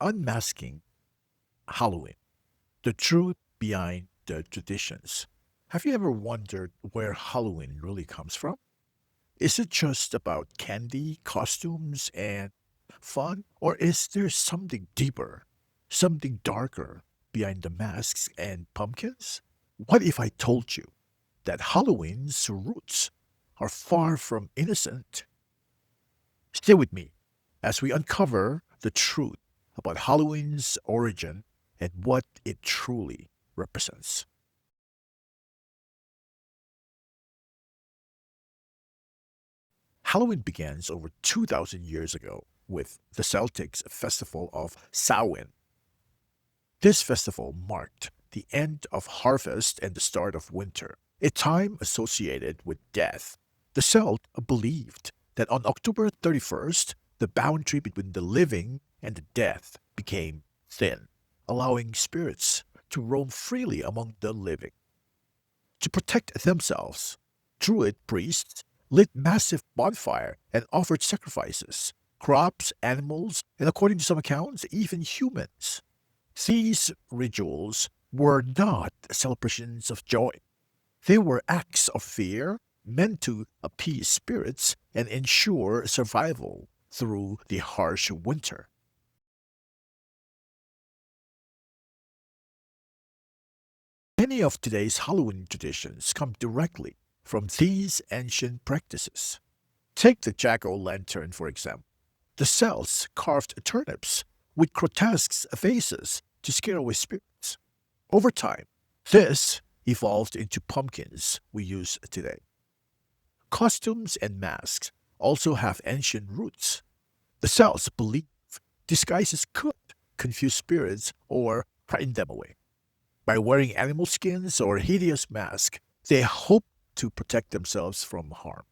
Unmasking Halloween, the truth behind the traditions. Have you ever wondered where Halloween really comes from? Is it just about candy, costumes, and fun? Or is there something deeper, something darker behind the masks and pumpkins? What if I told you that Halloween's roots are far from innocent? Stay with me as we uncover the truth about Halloween's origin and what it truly represents. Halloween begins over 2,000 years ago with the Celtics' festival of Samhain. This festival marked the end of harvest and the start of winter, a time associated with death. The Celt believed that on October 31st, the boundary between the living and the dead became thin, allowing spirits to roam freely among the living. To protect themselves, Druid priests lit massive bonfire and offered sacrifices, crops, animals, and according to some accounts, even humans. These rituals were not celebrations of joy. They were acts of fear meant to appease spirits and ensure survival through the harsh winter. Many of today's Halloween traditions come directly from these ancient practices. Take the jack-o'-lantern, for example. The Celts carved turnips with grotesque faces to scare away spirits. Over time, this evolved into pumpkins we use today. Costumes and masks also have ancient roots. The Celts believed disguises could confuse spirits or frighten them away. By wearing animal skins or hideous masks, they hoped to protect themselves from harm.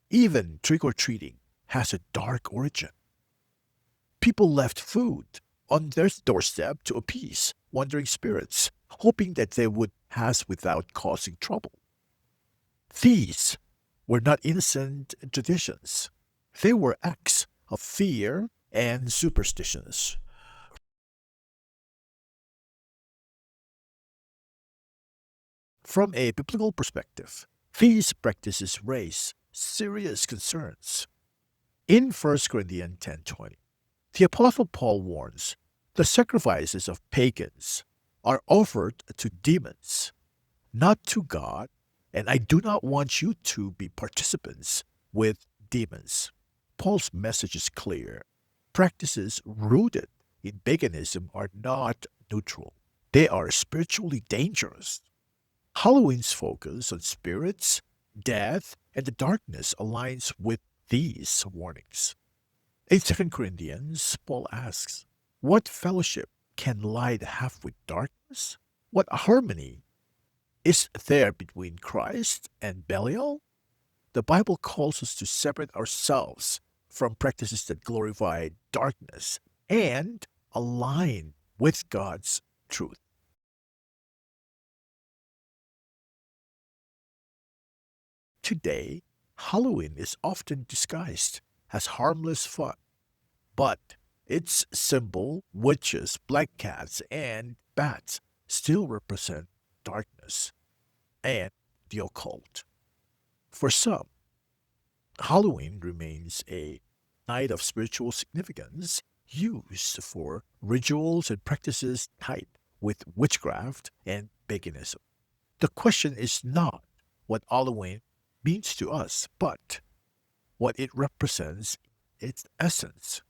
Even trick or treating has a dark origin. People left food on their doorstep to appease wandering spirits, hoping that they would pass without causing trouble. These were not innocent traditions, they were acts of fear and superstitions. From a biblical perspective, these practices raise serious concerns. In 1 Corinthians 10:20, the Apostle Paul warns the sacrifices of pagans are offered to demons, not to God, and I do not want you to be participants with demons. Paul's message is clear. Practices rooted in paganism are not neutral, they are spiritually dangerous. Halloween's focus on spirits, death, and the darkness aligns with these warnings. In 2 Corinthians, Paul asks, what fellowship can light have with darkness? What harmony is there between Christ and Belial? The Bible calls us to separate ourselves from practices that glorify darkness and align with God's truth. Today, Halloween is often disguised as harmless fun, but its symbol, witches, black cats, and bats still represent darkness and the occult. For some, Halloween remains a night of spiritual significance used for rituals and practices tied with witchcraft and paganism. The question is not what Halloween means to us, but what it represents, its essence.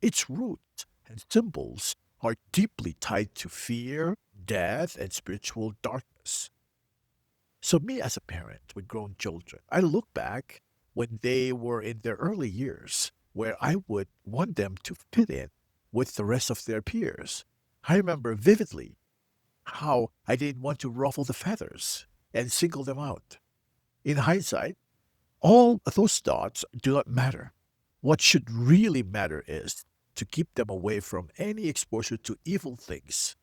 Its roots and symbols are deeply tied to fear, death, and spiritual darkness. So, me as a parent with grown children, I look back when they were in their early years, where I would want them to fit in with the rest of their peers. I remember vividly how I didn't want to ruffle the feathers and single them out. In hindsight, all those thoughts do not matter. What should really matter is to keep them away from any exposure to evil things.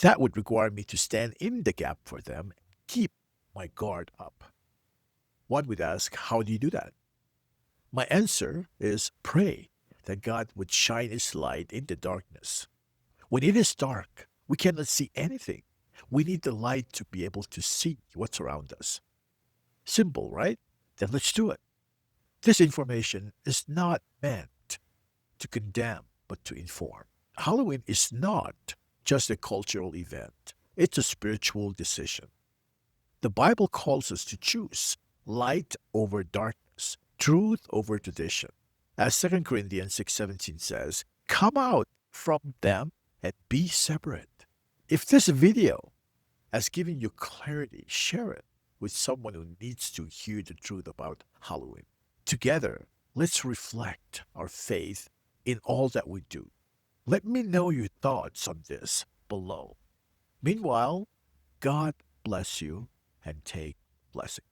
That would require me to stand in the gap for them and keep my guard up. One would ask, how do you do that? My answer is pray that God would shine His light in the darkness. When it is dark, we cannot see anything. We need the light to be able to see what's around us. Simple, right? Then let's do it. This information is not meant to condemn, but to inform. Halloween is not just a cultural event, it's a spiritual decision. The Bible calls us to choose light over darkness, truth over tradition. As 2 Corinthians 6:17 says, come out from them and be separate. If this video has given you clarity, share it with someone who needs to hear the truth about Halloween. Together, let's reflect our faith in all that we do. Let me know your thoughts on this below. Meanwhile, God bless you and take blessings.